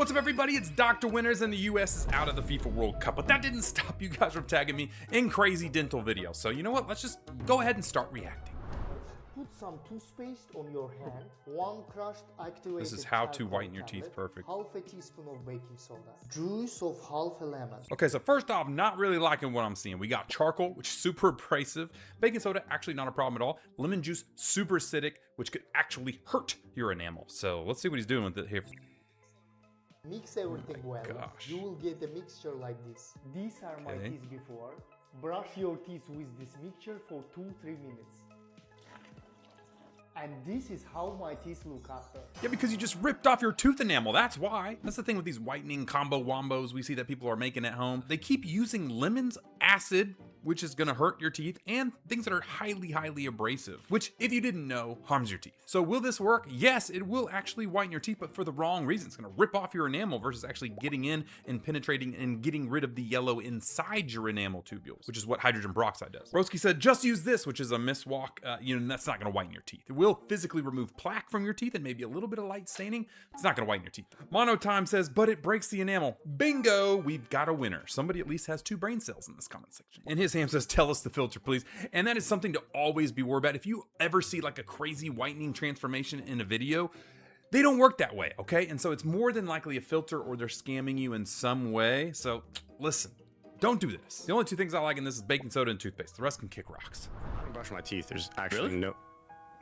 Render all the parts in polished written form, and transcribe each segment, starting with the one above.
What's up, everybody? It's Dr. Winners, and the US is out of the FIFA World Cup, but that didn't stop you guys from tagging me in crazy dental videos. So you know what? Let's just go ahead and start reacting. Put some toothpaste on your hand, 1 crushed activated This is how to charcoal whiten your teeth tablet, perfect. half a teaspoon of baking soda, juice of half a lemon. Okay, so first off, not really liking what I'm seeing. We got charcoal, which is super abrasive. Baking soda, actually not a problem at all. Lemon juice, super acidic, which could actually hurt your enamel. So let's see what he's doing with it here. Mix everything well. gosh. You will get a mixture like this. These are my Okay. teeth before. Brush your teeth with this mixture for 2-3 minutes. And this is how my teeth look after. Yeah, because you just ripped off your tooth enamel. That's why. That's the thing with these whitening combo wombos we see that people are making at home. They keep using lemons, acid, which is gonna hurt your teeth, and things that are highly, highly abrasive, which, if you didn't know, harms your teeth. So will this work? Yes, it will actually whiten your teeth, but for the wrong reason. It's gonna rip off your enamel versus actually getting in and penetrating and getting rid of the yellow inside your enamel tubules, which is what hydrogen peroxide does. Broski said, just use this, which is a miswalk. That's not gonna whiten your teeth. It will physically remove plaque from your teeth and maybe a little bit of light staining. It's not gonna whiten your teeth. Monotime says, but it breaks the enamel. Bingo, we've got a winner. Somebody at least has 2 brain cells in this comment section. And his Sam says, tell us the filter, please. And that is something to always be worried about. If you ever see like a crazy whitening transformation in a video, they don't work that way, okay? And so it's more than likely a filter, or they're scamming you in some way. So listen, don't do this. The only 2 things I like in this is baking soda and toothpaste. The rest can kick rocks. I brush my teeth. There's actually no.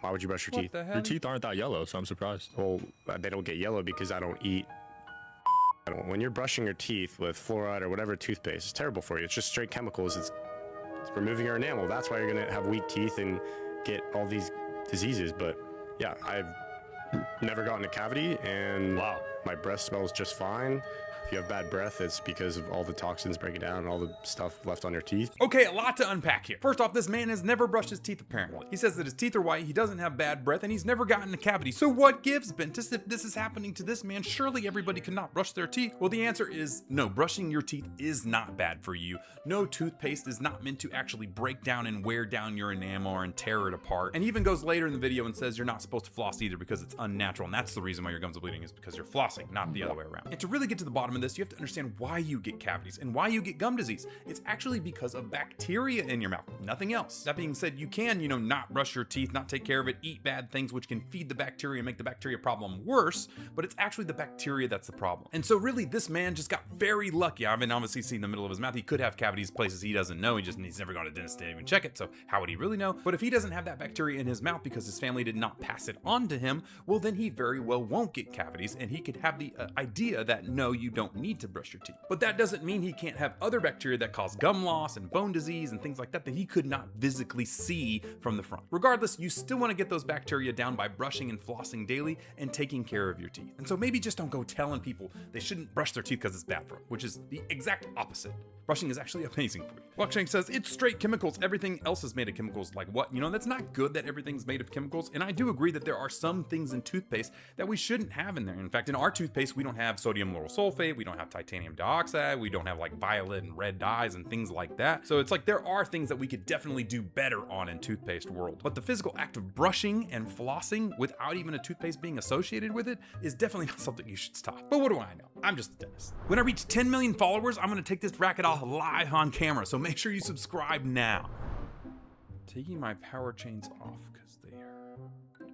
Why would you brush your What teeth? the hell? Your teeth aren't that yellow, so I'm surprised. Well, they don't get yellow because I don't eat. When you're brushing your teeth with fluoride or whatever toothpaste, it's terrible for you. It's just straight chemicals. It's removing your enamel. That's why you're gonna have weak teeth and get all these diseases. But yeah, I've never gotten a cavity, and Wow. my breath smells just fine. If you have bad breath, it's because of all the toxins breaking down and all the stuff left on your teeth. Okay, a lot to unpack here. First off, this man has never brushed his teeth, apparently. He says that his teeth are white, he doesn't have bad breath, and he's never gotten a cavity. So what gives, Bentist? If this is happening to this man, surely everybody cannot brush their teeth. Well, the answer is no. Brushing your teeth is not bad for you. No toothpaste is not meant to actually break down and wear down your enamel and tear it apart. And he even goes later in the video and says you're not supposed to floss either because it's unnatural, and that's the reason why your gums are bleeding, is because you're flossing, not the other way around. And to really get to the bottom of this, you have to understand why you get cavities and why you get gum disease. It's actually because of bacteria in your mouth, nothing else. That being said, you can, not brush your teeth, not take care of it, eat bad things, which can feed the bacteria and make the bacteria problem worse, but it's actually the bacteria that's the problem. And so really, this man just got very lucky. I mean, obviously see in the middle of his mouth, he could have cavities places he doesn't know. He's never gone to a dentist to even check it, so how would he really know? But if he doesn't have that bacteria in his mouth because his family did not pass it on to him, well, then he very well won't get cavities, and he could have the idea that no, you don't need to brush your teeth. But that doesn't mean he can't have other bacteria that cause gum loss and bone disease and things like that he could not physically see from the front. Regardless, you still want to get those bacteria down by brushing and flossing daily and taking care of your teeth. And so maybe just don't go telling people they shouldn't brush their teeth because it's bad for them, which is the exact opposite. Brushing is actually amazing for you. Blockchain says it's straight chemicals. Everything else is made of chemicals. Like what? That's not good that everything's made of chemicals. And I do agree that there are some things in toothpaste that we shouldn't have in there. In fact, in our toothpaste, we don't have sodium lauryl sulfate, we don't have titanium dioxide, we don't have like violet and red dyes and things like that. So it's like there are things that we could definitely do better on in toothpaste world. But the physical act of brushing and flossing without even a toothpaste being associated with it is definitely not something you should stop. But what do I know? I'm just a dentist. When I reach 10 million followers, I'm gonna take this racket off live on camera, so make sure you subscribe now. Taking my power chains off because they hurt.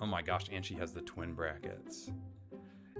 Oh my gosh, and she has the twin brackets.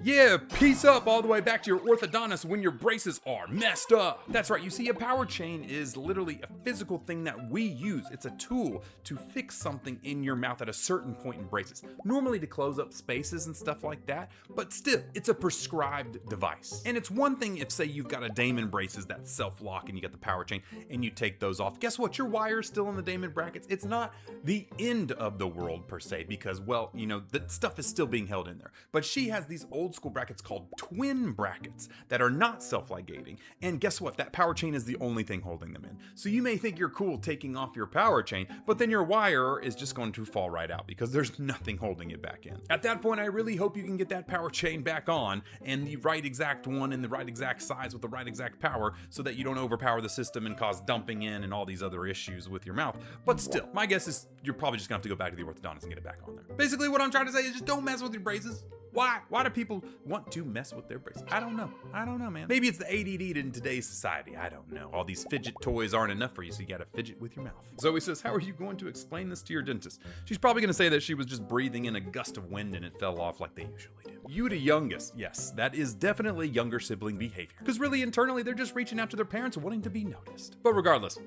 Yeah, peace up all the way back to your orthodontist when your braces are messed up. That's right, you see, a power chain is literally a physical thing that we use. It's a tool to fix something in your mouth at a certain point in braces. Normally to close up spaces and stuff like that, but still, it's a prescribed device. And it's one thing if, say, you've got a Damon braces that self-lock and you get the power chain and you take those off. Guess what? Your wire's still in the Damon brackets. It's not the end of the world per se because, well, the stuff is still being held in there. But she has these old school brackets called twin brackets that are not self-ligating, and guess what? That power chain is the only thing holding them in. So you may think you're cool taking off your power chain, but then your wire is just going to fall right out because there's nothing holding it back in. At that point, I really hope you can get that power chain back on, and the right exact one in the right exact size with the right exact power, so that you don't overpower the system and cause dumping in and all these other issues with your mouth. But still, my guess is you're probably just gonna have to go back to the orthodontist and get it back on there. Basically, what I'm trying to say is just don't mess with your braces. Why? Why do people want to mess with their braces? I don't know. I don't know, man. Maybe it's the ADD in today's society. I don't know. All these fidget toys aren't enough for you, so you gotta fidget with your mouth. Zoe says, how are you going to explain this to your dentist? She's probably gonna say that she was just breathing in a gust of wind and it fell off like they usually do. You to youngest. Yes, that is definitely younger sibling behavior. Because really, internally, they're just reaching out to their parents wanting to be noticed. But regardless,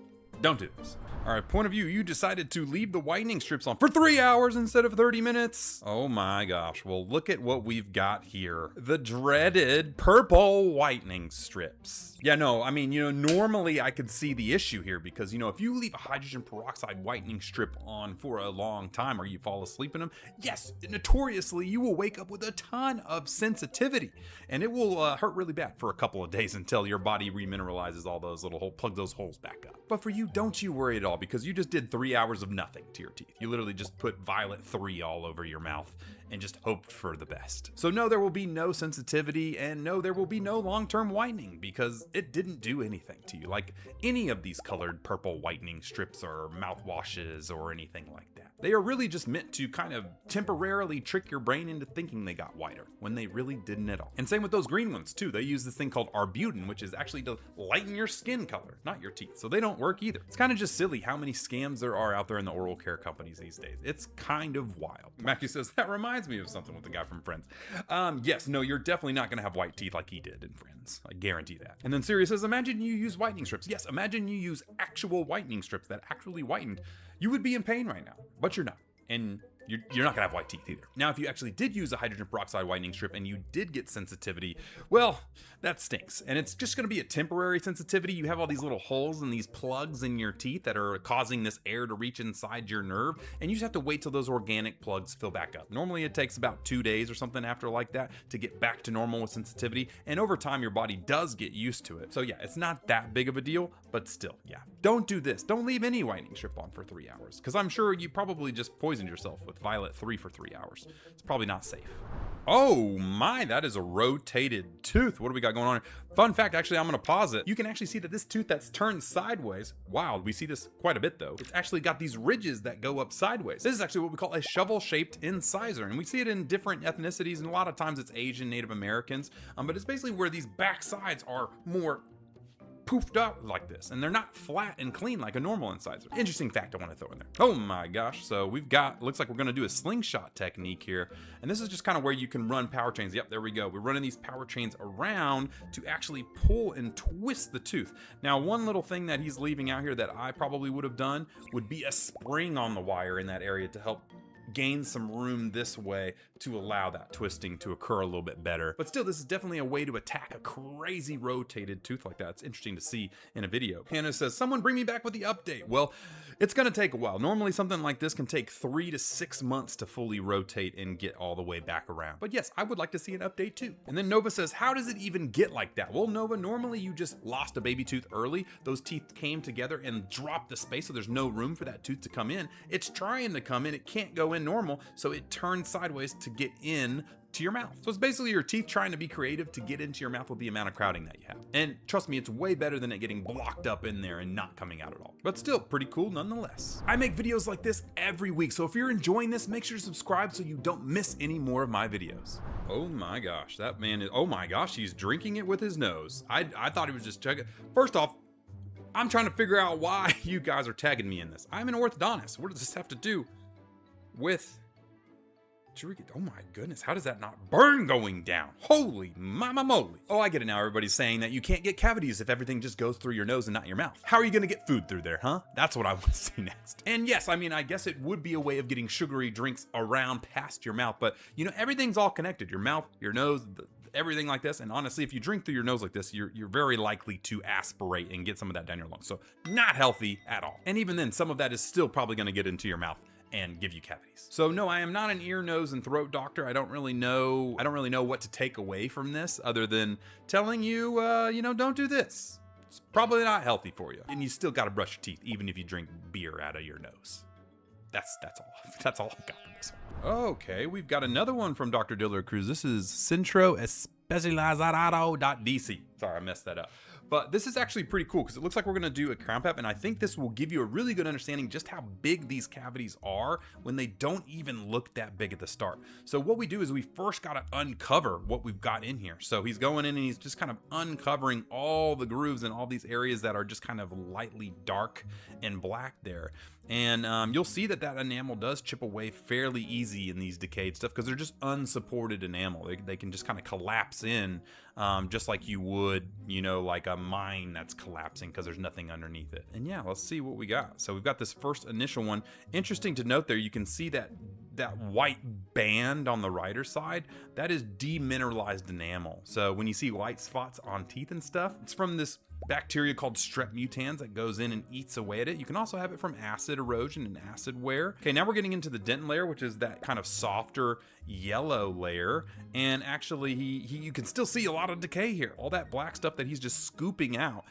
don't do this. All right, point of view, you decided to leave the whitening strips on for 3 hours instead of 30 minutes. Oh my gosh. Well, look at what we've got here. The dreaded purple whitening strips. Yeah, no, I mean, normally I could see the issue here because, if you leave a hydrogen peroxide whitening strip on for a long time or you fall asleep in them, yes, notoriously, you will wake up with a ton of sensitivity and it will hurt really bad for a couple of days until your body remineralizes all those little holes, plug those holes back up. But for you, don't you worry at all because you just did 3 hours of nothing to your teeth. You literally just put Violet 3 all over your mouth and just hoped for the best. So no, there will be no sensitivity and no, there will be no long-term whitening because it didn't do anything to you like any of these colored purple whitening strips or mouthwashes or anything like that. They are really just meant to kind of temporarily trick your brain into thinking they got whiter when they really didn't at all. And same with those green ones too. They use this thing called arbutin, which is actually to lighten your skin color, not your teeth. So they don't work either. It's kind of just silly how many scams there are out there in the oral care companies these days. It's kind of wild. Mackie says, that reminds me of something with the guy from Friends. Yes, no, you're definitely not going to have white teeth like he did in Friends. I guarantee that. And then Siri says, imagine you use whitening strips. Yes, imagine you use actual whitening strips that actually whitened. You would be in pain right now, but you're not. And you're not gonna have white teeth either. Now, if you actually did use a hydrogen peroxide whitening strip and you did get sensitivity, well, that stinks. And it's just gonna be a temporary sensitivity. You have all these little holes and these plugs in your teeth that are causing this air to reach inside your nerve. And you just have to wait till those organic plugs fill back up. Normally it takes about 2 days or something after like that to get back to normal with sensitivity. And over time, your body does get used to it. So yeah, it's not that big of a deal, but still, yeah. Don't do this. Don't leave any whitening strip on for 3 hours because I'm sure you probably just poisoned yourself with Violet 3 for 3 hours. It's probably not safe. Oh my, that is a rotated tooth. What do we got going on here? Fun fact, actually, I'm gonna pause it. You can actually see that this tooth that's turned sideways, wow, we see this quite a bit though. It's actually got these ridges that go up sideways. This is actually what we call a shovel-shaped incisor, and we see it in different ethnicities, and a lot of times it's Asian, Native Americans, but it's basically where these back sides are more poofed up like this, and they're not flat and clean like a normal incisor. Interesting fact I want to throw in there. Oh my gosh, so we've got, looks like we're going to do a slingshot technique here, and this is just kind of where you can run power chains. Yep, there we go. We're running these power chains around to actually pull and twist the tooth. Now, one little thing that he's leaving out here that I probably would have done would be a spring on the wire in that area to help gain some room this way to allow that twisting to occur a little bit better. But still, this is definitely a way to attack a crazy rotated tooth like that. It's interesting to see in a video. Hannah says, someone bring me back with the update. Well, it's gonna take a while. Normally something like this can take 3 to 6 months to fully rotate and get all the way back around. But yes, I would like to see an update too. And then Nova says, how does it even get like that? Well, Nova, normally you just lost a baby tooth early. Those teeth came together and dropped the space, so there's no room for that tooth to come in. It's trying to come in, it can't go in normal, so it turns sideways to get in to your mouth. So it's basically your teeth trying to be creative to get into your mouth with the amount of crowding that you have. And trust me, it's way better than it getting blocked up in there and not coming out at all. But still, pretty cool nonetheless. I make videos like this every week, so if you're enjoying this, make sure to subscribe so you don't miss any more of my videos. Oh my gosh, that man is, oh my gosh, he's drinking it with his nose. I thought he was just chugging. First off, I'm trying to figure out why you guys are tagging me in this. I'm an orthodontist. What does this have to do with drinking? Oh my goodness, how does that not burn going down? Holy mama moly. Oh, I get it now. Everybody's saying that you can't get cavities if everything just goes through your nose and not your mouth. How are you gonna get food through there, huh? That's what I want to see next. And yes, I mean, I guess it would be a way of getting sugary drinks around past your mouth, but everything's all connected. Your mouth, your nose, everything like this. And honestly, if you drink through your nose like this, you're very likely to aspirate and get some of that down your lungs. So not healthy at all. And even then, some of that is still probably gonna get into your mouth and give you cavities. So no, I am not an ear, nose, and throat doctor. I don't really know what to take away from this other than telling you, don't do this. It's probably not healthy for you. And you still gotta brush your teeth, even if you drink beer out of your nose. That's all I've got from this one. Okay, we've got another one from Dr. Diller Cruz. This is Centro Especializado.dc. Sorry, I messed that up. But this is actually pretty cool because it looks like we're gonna do a crown pep, and I think this will give you a really good understanding just how big these cavities are when they don't even look that big at the start. So what we do is we first gotta uncover what we've got in here. So he's going in and he's just kind of uncovering all the grooves and all these areas that are just kind of lightly dark and black there. And you'll see that enamel does chip away fairly easy in these decayed stuff because they're just unsupported enamel. They can just kind of collapse in just like you would, you know, like a mine that's collapsing because there's nothing underneath it. And yeah, let's see what we got. So we've got this first initial one. Interesting to note there, you can see that white band on the right side, that is demineralized enamel. So when you see white spots on teeth and stuff, it's from this bacteria called strep mutans that goes in and eats away at it. You can also have it from acid erosion and acid wear. Okay, now we're getting into the dentin layer, which is that kind of softer yellow layer. And actually, you can still see a lot of decay here. All that black stuff that he's just scooping out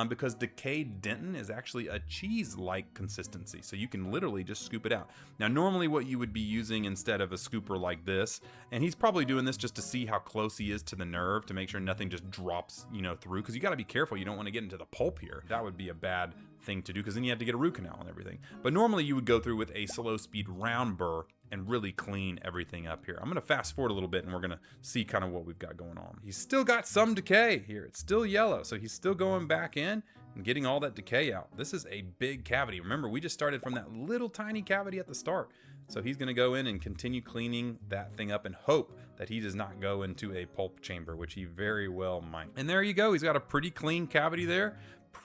because decayed dentin is actually a cheese-like consistency. So you can literally just scoop it out. Now, normally what you would be using instead of a scooper like this, and he's probably doing this just to see how close he is to the nerve to make sure nothing just drops, you know, through, because you got to be careful. You don't want to get into the pulp here. That would be a bad thing to do because then you have to get a root canal and everything. But normally you would go through with a slow speed round burr and really clean everything up here. I'm gonna fast forward a little bit and we're gonna see kind of what we've got going on. He's still got some decay here. It's still yellow, so he's still going back in and getting all that decay out. This is a big cavity. Remember, we just started from that little tiny cavity at the start. So he's gonna go in and continue cleaning that thing up and hope that he does not go into a pulp chamber, which he very well might. And there you go, he's got a pretty clean cavity there,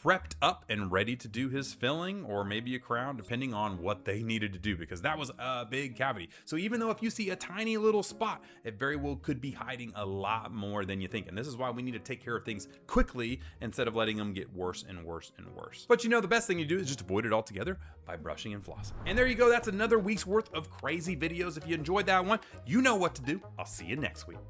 prepped up and ready to do his filling or maybe a crown, depending on what they needed to do, because that was a big cavity. So even though if you see a tiny little spot, it very well could be hiding a lot more than you think. And this is why we need to take care of things quickly instead of letting them get worse and worse and worse. But you know, the best thing you do is just avoid it altogether by brushing and flossing. And there you go. That's another week's worth of crazy videos. If you enjoyed that one, you know what to do. I'll see you next week.